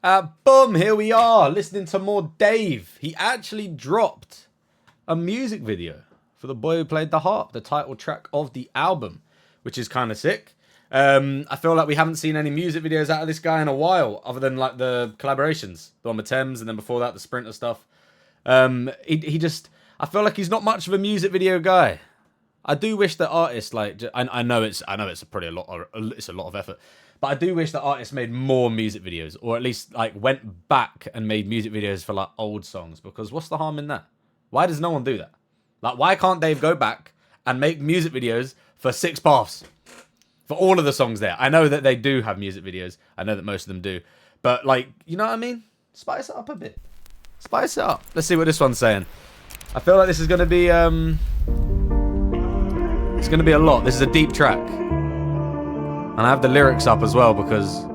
Boom, here we are, listening to more Dave. He actually dropped a music video for The Boy Who Played the Harp, the title track of the album, which is kind of sick. I feel like we haven't seen any music videos out of this guy in a while, other than like the collaborations, the one with Thames, and then before that, the Sprinter stuff. He just, I feel like he's not much of a music video guy. I do wish that artists like, I know it's probably it's a lot of effort. But I do wish that artists made more music videos, or at least like went back and made music videos for like old songs. Because what's the harm in that? Why does no one do that? Like, why can't Dave go back and make music videos for Six Paths, for all of the songs there? I know that they do have music videos. I know that most of them do. But like, you know what I mean? Spice it up a bit. Spice it up. Let's see what this one's saying. I feel like this is gonna be it's gonna be a lot. This is a deep track. And I have the lyrics up as well because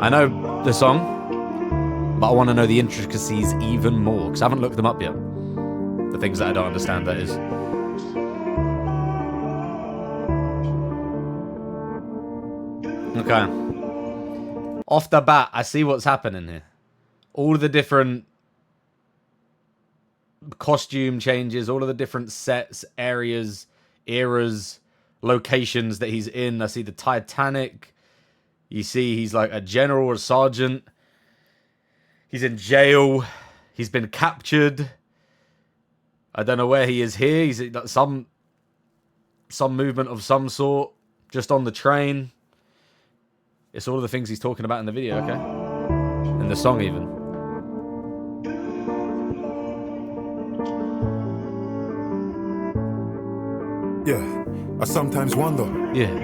I know the song, but I want to know the intricacies even more because I haven't looked them up yet. The things that I don't understand, that is. Okay. Off the bat, I see what's happening here. All of the different costume changes, all of the different sets, areas, eras, locations that he's in. I see the Titanic. You see he's like a general or a sergeant. He's in jail. He's been captured. I don't know where he is here. He's at some movement of some sort. Just on the train. It's all of the things he's talking about in the video, okay? In the song even. Yeah. I sometimes wonder,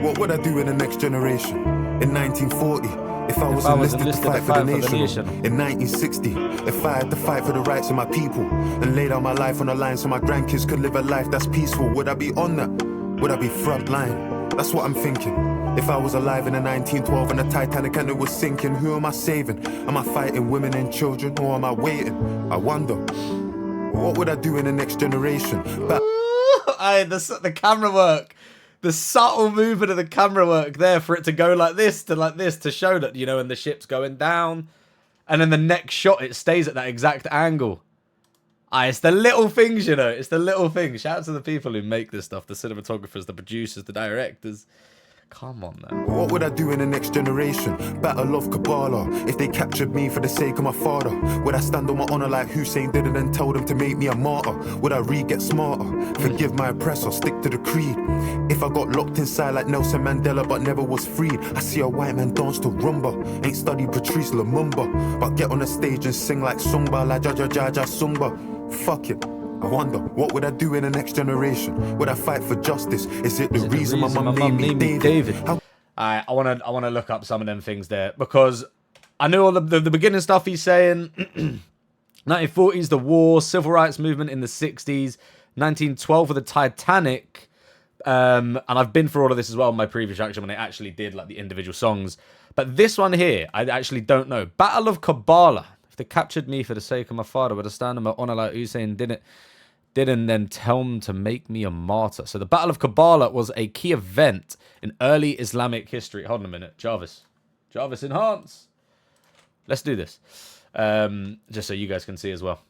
what would I do in the next generation? In 1940, if I was enlisted to fight for the nation. In 1960, if I had to fight for the rights of my people and lay down my life on the line so my grandkids could live a life that's peaceful, would I be on that? Would I be front line? That's what I'm thinking. If I was alive in the 1912 and the Titanic and it was sinking, who am I saving? Am I fighting women and children, or am I waiting? I wonder, what would I do in the next generation? But the camera work, the subtle movement of the camera work there for it to go like this to show that, you know, and the ship's going down, and then the next shot it stays at that exact angle. It's the little things, you know. It's the little things. Shout out to the people who make this stuff, the cinematographers, the producers, the directors. Come on, man. What would I do in the next generation? Battle of Kabbalah. If they captured me for the sake of my father, would I stand on my honor like Hussein did and then tell them to make me a martyr? Would I get smarter? Forgive my oppressor, stick to the creed. If I got locked inside like Nelson Mandela but never was freed, I see a white man dance to rumba. Ain't studied Patrice Lumumba, but get on the stage and sing like Sumba, like Jaja Jaja Sumba. Fuck it. I wonder, what would I do in the next generation? Would I fight for justice? Is it the reason my mum named me David? I want to look up some of them things there because I know all the beginning stuff he's saying. 1940s, the war, civil rights movement in the 60s, 1912 with the Titanic. And I've been through all of this as well in my previous reaction when I actually did like the individual songs. But this one here, I actually don't know. Battle of Kabbalah. If they captured me for the sake of my father, would I stand on my honor like Hussein didn't then tell them to make me a martyr? So the Battle of Kabbalah was a key event in early Islamic history. Hold on a minute. Jarvis, enhance. Let's do this. Just so you guys can see as well.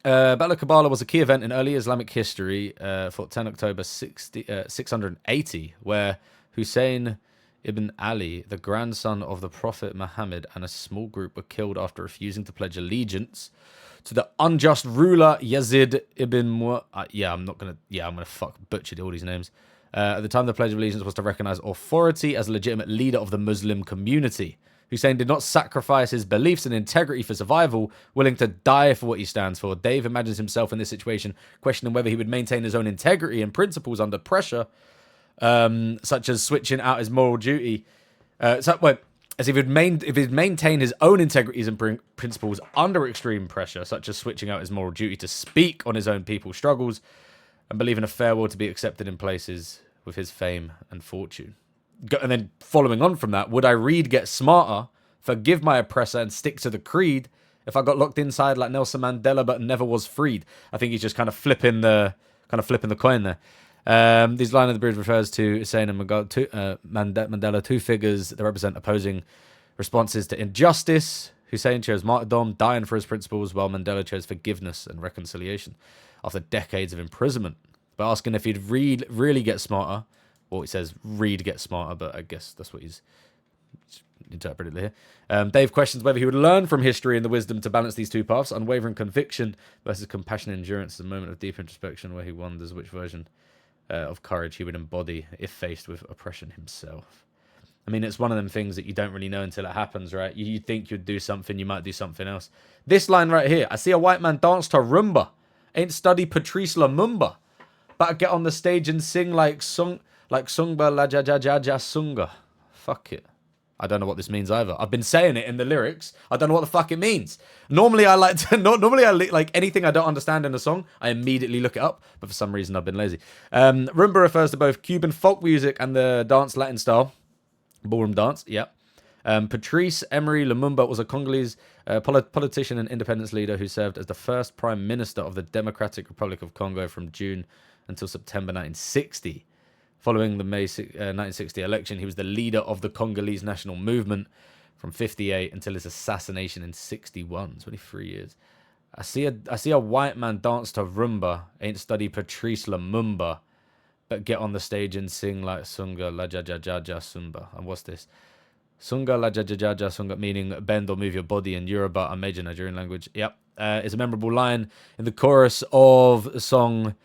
Battle of Kabbalah was a key event in early Islamic history for 10 October 680, where Hussein Ibn Ali, the grandson of the Prophet Muhammad, and a small group were killed after refusing to pledge allegiance to the unjust ruler Yazid ibn I'm gonna butcher all these names. At the time, the Pledge of Allegiance was to recognize authority as a legitimate leader of the Muslim community. Hussein did not sacrifice his beliefs and integrity for survival, willing to die for what he stands for. Dave imagines himself in this situation, questioning whether he would maintain his own integrity and principles under pressure, such as switching out his moral duty. As if he'd maintain his own integrities and principles under extreme pressure, such as switching out his moral duty to speak on his own people's struggles and believe in a fair world to be accepted in places with his fame and fortune. And then following on from that, would I get smarter, forgive my oppressor, and stick to the creed if I got locked inside like Nelson Mandela but never was freed? I think he's just kind of flipping the coin there. This line of the bridge refers to Hussein and Mandela, two figures that represent opposing Responses to injustice. Hussein chose martyrdom, dying for his principles, while Mandela chose forgiveness and reconciliation after decades of imprisonment. By asking if he'd really get smarter, well, he says read get smarter, but I guess that's what he's interpreted here. Dave questions whether he would learn from history and the wisdom to balance these two paths, unwavering conviction versus compassion and endurance, a moment of deep introspection where he wonders which version of courage he would embody if faced with oppression himself. I mean, it's one of them things that you don't really know until it happens, right? You think you'd do something, you might do something else. This line right here, I see a white man dance to rumba. Ain't study Patrice Lumumba. But get on the stage and sing like Sungba la ja ja ja ja sunga. Fuck it. I don't know what this means either. I've been saying it in the lyrics. I don't know what the fuck it means. Normally I like anything I don't understand in a song, I immediately look it up. But for some reason I've been lazy. Rumba refers to both Cuban folk music and the dance Latin style. Ballroom dance, yep. Patrice Emery Lumumba was a Congolese politician and independence leader who served as the first prime minister of the Democratic Republic of Congo from June until September 1960. Following the May 1960 election, he was the leader of the Congolese national movement from 58 until his assassination in 61, 23 years. I see a white man dance to rumba, ain't study Patrice Lumumba, but get on the stage and sing like Sunga la ja ja ja ja sumba. And what's this? Sunga la ja ja ja ja sunga, meaning bend or move your body in Yoruba, a major Nigerian language. Yep. It's a memorable line in the chorus of a song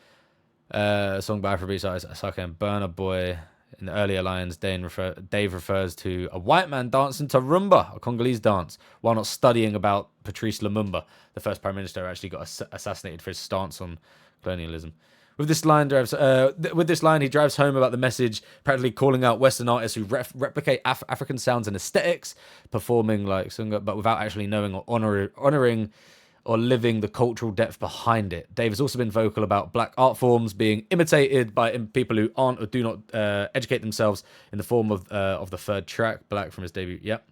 by Afrobeat artist Asake and Burna Boy. In the earlier lines, Dave refers to a white man dancing to rumba, a Congolese dance, while not studying about Patrice Lumumba, the first prime minister who actually got assassinated for his stance on colonialism. With this line, he drives home about the message, practically calling out Western artists who replicate African sounds and aesthetics, performing like Sunga, but without actually knowing or honoring or living the cultural depth behind it. Dave has also been vocal about black art forms being imitated by people who aren't or do not educate themselves, in the form of the third track, Black, from his debut. Yep.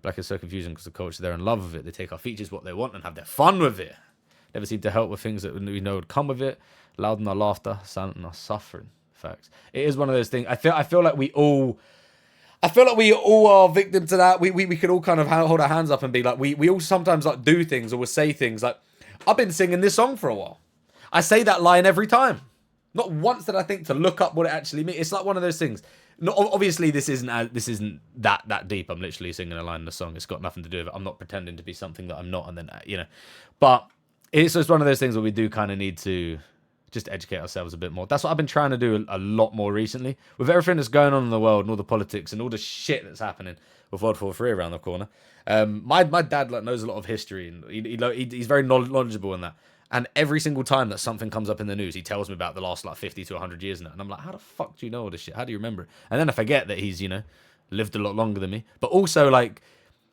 Black is so confusing because the culture, they're in love with it. They take our features, what they want, and have their fun with it. Never seem to help with things that we know would come with it. Loud in our laughter, silent in our suffering. Facts. It is one of those things. I feel like we all are victim to that. We could all kind of hold our hands up and be like, we all sometimes like do things or will say things like, I've been singing this song for a while. I say that line every time. Not once did I think to look up what it actually means. It's like one of those things. Obviously, this isn't that deep. I'm literally singing a line in the song. It's got nothing to do with it. I'm not pretending to be something that I'm not, and then But it's just one of those things where we do kind of need to just educate ourselves a bit more. That's what I've been trying to do a lot more recently. With everything that's going on in the world and all the politics and all the shit that's happening with World War III around the corner. My dad knows a lot of history, and he's very knowledgeable in that. And every single time that something comes up in the news, he tells me about the last 50 to 100 years and that. And I'm like, how the fuck do you know all this shit? How do you remember it? And then I forget that he's, lived a lot longer than me. But also,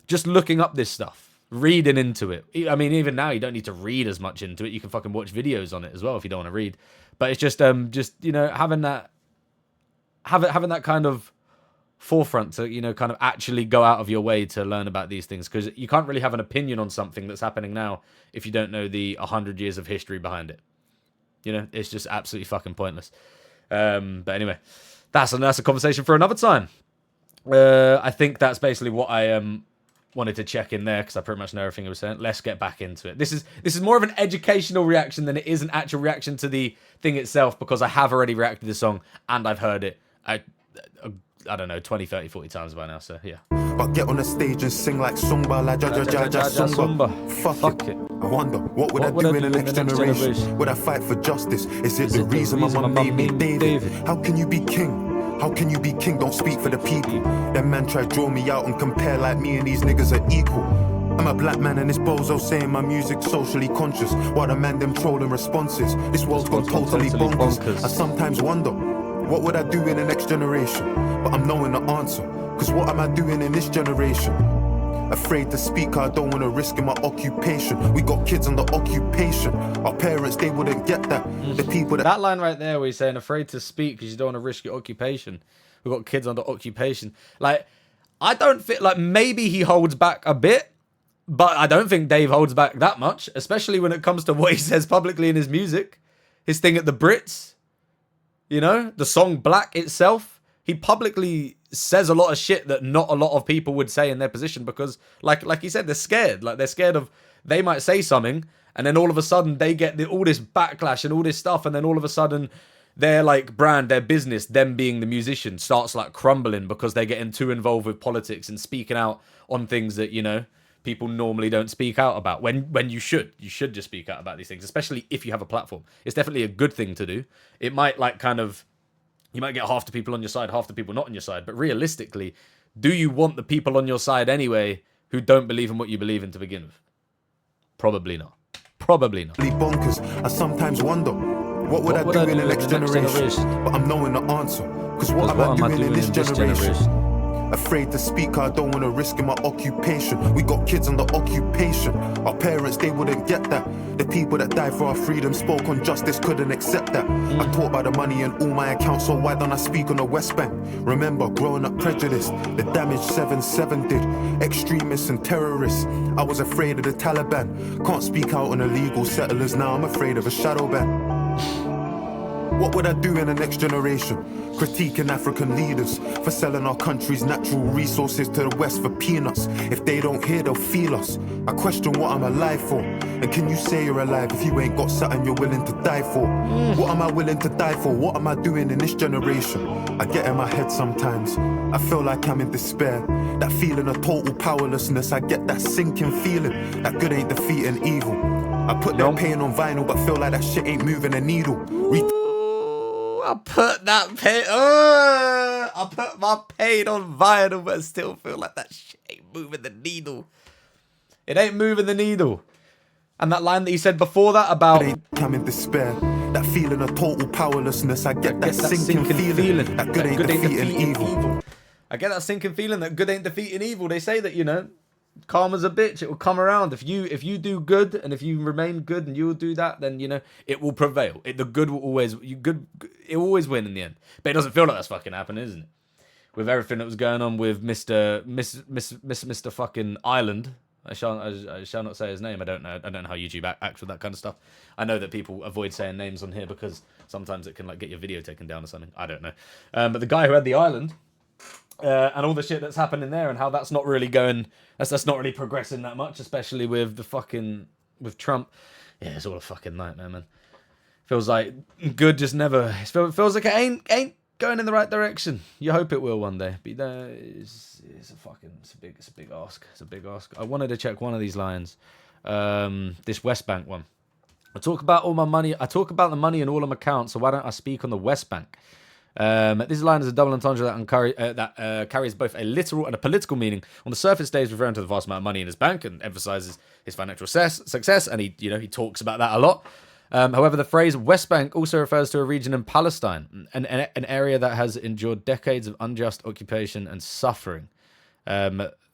just looking up this stuff. Reading into it. I mean, even now you don't need to read as much into it. You can fucking watch videos on it as well if you don't want to read. But it's just having that kind of forefront to kind of actually go out of your way to learn about these things, because you can't really have an opinion on something that's happening now if you don't know the 100 years of history behind it. It's just absolutely fucking pointless. But anyway, that's a conversation for another time. I think that's basically what I wanted to check in there, because I pretty much know everything I was saying. Let's get back into it. This is more of an educational reaction than it is an actual reaction to the thing itself, because I have already reacted to the song and I've heard it, I don't know, 20, 30, 40 times by now, so yeah. But get on the stage and sing like Sumba, la ja ja ja ja Sumba. Fuck it. I wonder, what would I do in the next generation? Would I fight for justice? Is it the reason my mum made me David? How can you be king? How can you be king? Don't speak for the people. Them man try draw me out and compare like me and these niggas are equal. I'm a black man and this bozo saying my music's socially conscious, while the man them trolling responses. This world's gone totally bonkers. I sometimes wonder, what would I do in the next generation? But I'm knowing the answer, cause what am I doing in this generation? Afraid to speak, I don't wanna risk in my occupation. We got kids under occupation. Our parents, they wouldn't get that. The people that line right there where he's saying afraid to speak because you don't want to risk your occupation. We've got kids under occupation. I don't feel like, maybe he holds back a bit, but I don't think Dave holds back that much, especially when it comes to what he says publicly in his music. His thing at the Brits, the song Black itself, he publicly says a lot of shit that not a lot of people would say in their position because, like you said, they're scared. Like, they're scared of, they might say something, and then all of a sudden they get all this backlash and all this stuff, and then all of a sudden their, like, brand, their business, them being the musician, starts, like, crumbling because they're getting too involved with politics and speaking out on things that, you know, people normally don't speak out about when you should just speak out about these things, especially if you have a platform. It's definitely a good thing to do. It might, like, kind of, you might get half the people on your side, half the people not on your side, but realistically, do you want the people on your side anyway who don't believe in what you believe in to begin with? Probably not. Probably not. Bonkers. I sometimes wonder, what would I do in the next generation? But I'm knowing the answer, because what am I doing in this generation? Afraid to speak, I don't want to risk in my occupation. We got kids under occupation. Our parents, they wouldn't get that. The people that died for our freedom spoke on justice, couldn't accept that. I talk about the money in all my accounts, so why don't I speak on the West Bank? Remember, growing up prejudiced, the damage 7-7 did. Extremists and terrorists, I was afraid of the Taliban. Can't speak out on illegal settlers, now I'm afraid of a shadow ban. What would I do in the next generation? Critiquing African leaders for selling our country's natural resources to the West for peanuts. If they don't hear, they'll feel us. I question what I'm alive for. And can you say you're alive if you ain't got something you're willing to die for? What am I willing to die for? What am I doing in this generation? I get in my head sometimes. I feel like I'm in despair. That feeling of total powerlessness. I get that sinking feeling that good ain't defeating evil. I put that pain on vinyl, but feel like that shit ain't moving a needle. I put that pain. I put my pain on vinyl, but I still feel like that shit ain't moving the needle. It ain't moving the needle. And that line that he said before that about I'm in despair. That feeling of total powerlessness. I get that sinking feeling that good ain't defeating evil. I get that sinking feeling that good ain't defeating evil. They say that, you know, karma's a bitch. It will come around. If you do good and if you remain good and you'll do that, then, you know, it will prevail. The good will always it will always win in the end. But it doesn't feel like that's fucking happening, isn't it? With everything that was going on with Mr. fucking Island. I shall not say his name. I don't know how YouTube acts with that kind of stuff. I know that people avoid saying names on here because sometimes it can, like, get your video taken down or something. I don't know. But the guy who had the island, and all the shit that's happening there, and how that's not really going, that's not really progressing that much, especially with with Trump. Yeah, it's all a fucking nightmare, man. Feels like good just never. It feels like it ain't going in the right direction. You hope it will one day, but it's a big ask. It's a big ask. I wanted to check one of these lines, this West Bank one. I talk about all my money. I talk about the money in all of my accounts. So why don't I speak on the West Bank? This line is a double entendre that carries both a literal and a political meaning. On the surface, Dave's referring to the vast amount of money in his bank and emphasizes his financial success, and he talks about that a lot. However, the phrase West Bank also refers to a region in Palestine, an area that has endured decades of unjust occupation and suffering.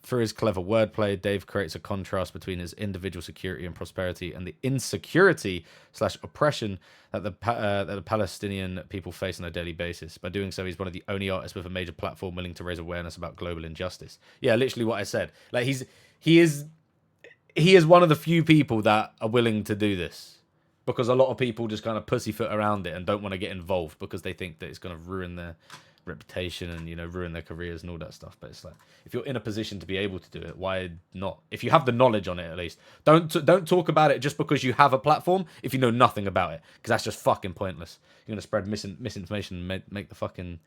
Through his clever wordplay, Dave creates a contrast between his individual security and prosperity and the insecurity / oppression that the Palestinian people face on a daily basis. By doing so, he's one of the only artists with a major platform willing to raise awareness about global injustice. Yeah, literally what I said. Like, he is one of the few people that are willing to do this. Because a lot of people just kind of pussyfoot around it and don't want to get involved because they think that it's going to ruin their reputation and, you know, ruin their careers and all that stuff. But it's like, if you're in a position to be able to do it, why not? If you have the knowledge on it, at least. Don't talk about it just because you have a platform if you know nothing about it. Because that's just fucking pointless. You're going to spread misinformation and make the fucking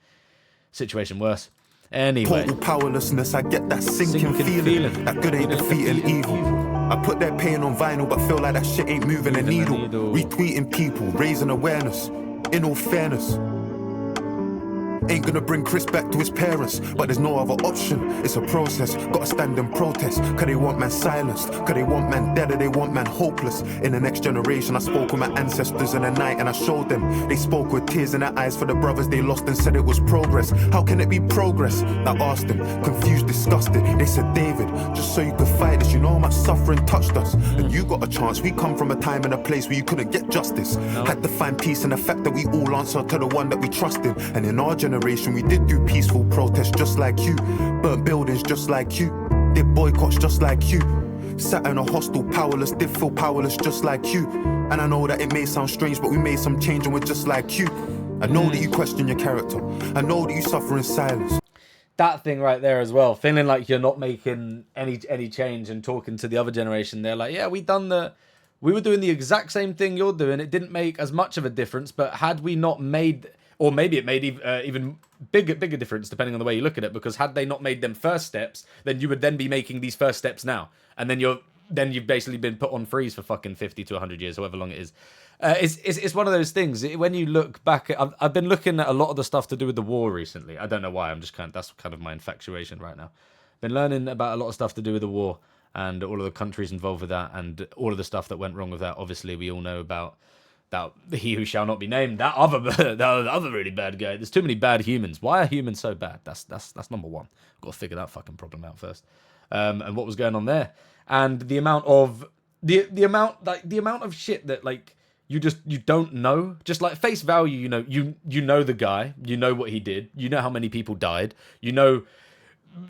situation worse. Anyway. Total powerlessness, I get that sinking feeling that good ain't defeating evil. I put that pain on vinyl, but feel like that shit ain't moving a needle. Retweeting people, raising awareness, in all fairness. Ain't gonna bring Chris back to his parents, but there's no other option. It's a process, gotta stand and protest. Cause they want man silenced, cause they want man dead, or they want man hopeless. In the next generation, I spoke with my ancestors in the night and I showed them. They spoke with tears in their eyes for the brothers they lost and said it was progress. How can it be progress? I asked them, confused, disgusted. They said, David, just so you could fight this, you know how much suffering touched us. And you got a chance, we come from a time and a place where you couldn't get justice. Had to find peace in the fact that we all answer to the one that we trust in. And in our generation, we did do peaceful protests just like you. Burnt buildings just like you. Did boycotts just like you. Sat in a hostel powerless, did feel powerless just like you. And I know that it may sound strange, but we made some change and we're just like you. I know that you question your character. I know that you suffer in silence. that thing right there as well. Feeling like you're not making any change, and talking to the other generation, they're like, yeah, we were doing the exact same thing you're doing. It didn't make as much of a difference, but had we not made, or maybe it made even bigger difference, depending on the way you look at it, because had they not made them first steps, then you would then be making these first steps now, and then you've basically been put on freeze for fucking 50 to 100 years, however long it is. It's one of those things. When you look back, I've been looking at a lot of the stuff to do with the war recently. I don't know why. That's kind of my infatuation right now. Been learning about a lot of stuff to do with the war and all of the countries involved with that, and all of the stuff that went wrong with that. Obviously, we all know about that he who shall not be named. That other really bad guy. There's too many bad humans. Why are humans so bad? That's number one. Got to figure that fucking problem out first. And what was going on there, and the amount of the amount of shit that like. You don't know. Just like face value, you know the guy, you know what he did, you know how many people died, you know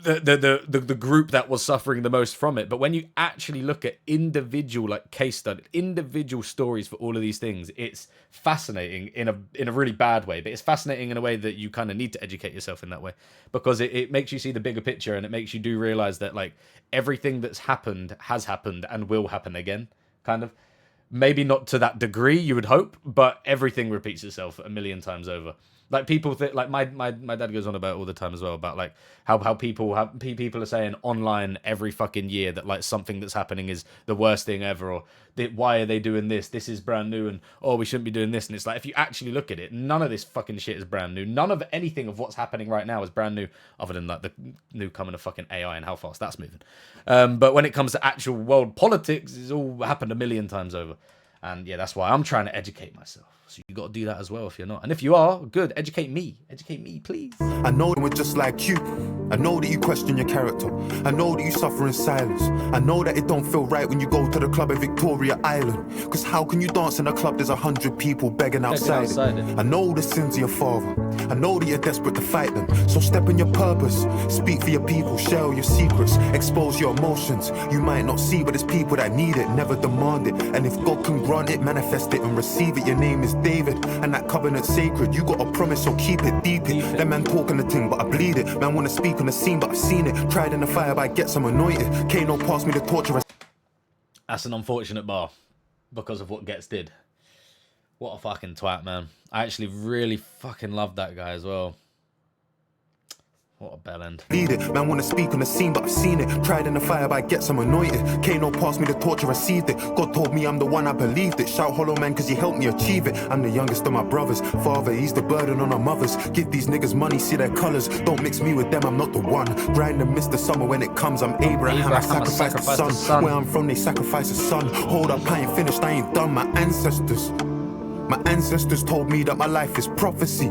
the group that was suffering the most from it. But when you actually look at individual like case studies, individual stories for all of these things, it's fascinating in a really bad way. But it's fascinating in a way that you kind of need to educate yourself in that way, because it makes you see the bigger picture, and it makes you do realize that like everything that's happened has happened and will happen again, kind of. Maybe not to that degree, you would hope, but everything repeats itself a million times over. Like people think, like my dad goes on about it all the time as well, about like how people are saying online every fucking year that like something that's happening is the worst thing ever, or why are they doing this? This is brand new, and oh, we shouldn't be doing this. And it's like, if you actually look at it, none of this fucking shit is brand new. None of anything of what's happening right now is brand new, other than like the new coming of fucking AI and how fast that's moving. But when it comes to actual world politics, it's all happened a million times over. And yeah, that's why I'm trying to educate myself. So you got to do that as well if you're not. And if you are, good, educate me. Educate me, please. I know that we're just like you. I know that you question your character. I know that you suffer in silence. I know that it don't feel right when you go to the club in Victoria Island. Cause how can you dance in a club there's 100 people begging outside it? I know the sins of your father. I know that you're desperate to fight them. So step in your purpose. Speak for your people. Share your secrets. Expose your emotions. You might not see, but there's people that need it. Never demand it. And if God can grant it, manifest it and receive it. Your name is David, and that covenant's sacred. You got a promise, so keep it deep. That man talking the thing, but I bleed it. Man wanna speak on the scene, but I've seen it. Tried in the fire, but I get some anointed. Kano pass me the torture. That's an unfortunate bar because of what Getz did. What a fucking twat, man. I actually really fucking love that guy as well. What a bellend. Lead it. Man wanna speak on the scene, but I've seen it. Tried in the fire, but I get some anointed. Kano passed me the torch, I received it. God told me I'm the one, I believed it. Shout hollow man, cause he helped me achieve it. I'm the youngest of my brothers. Father, he's the burden on our mothers. Give these niggas money, see their colors. Don't mix me with them, I'm not the one. Grind and miss the summer when it comes. I'm Abraham, I sacrifice the son. Where I'm from, they sacrifice a son. Hold up, I ain't finished, I ain't done. My ancestors told me that my life is prophecy.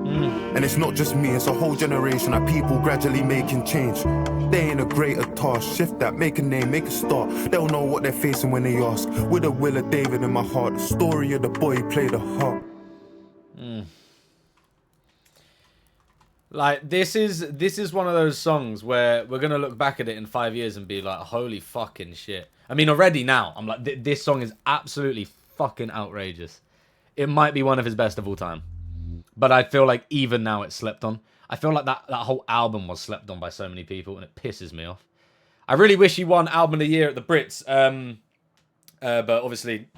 And it's not just me, it's a whole generation of people gradually making change. They ain't a greater task. Shift that, make a name, make a start. They'll know what they're facing when they ask. With the will of David in my heart, the story of the boy who played the harp. Like this is one of those songs where we're gonna look back at it in 5 years and be like, holy fucking shit. I mean, already now I'm like, this song is absolutely fucking outrageous. It might be one of his best of all time. But I feel like even now it's slept on. I feel like that whole album was slept on by so many people, and it pisses me off. I really wish he won Album of the Year at the Brits. But obviously,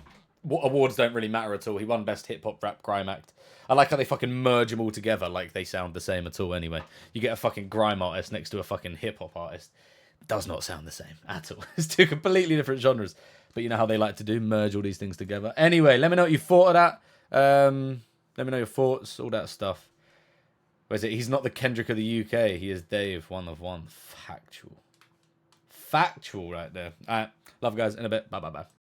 awards don't really matter at all. He won Best Hip Hop Rap Grime Act. I like how they fucking merge them all together like they sound the same at all anyway. You get a fucking grime artist next to a fucking hip hop artist. It does not sound the same at all. It's two completely different genres. But you know how they like to do, merge all these things together. Anyway, let me know what you thought of that. Let me know your thoughts, all that stuff. Where is it? He's not the Kendrick of the UK. He is Dave, one of one. Factual. Factual right there. All right. Love you guys. In a bit. Bye, bye, bye.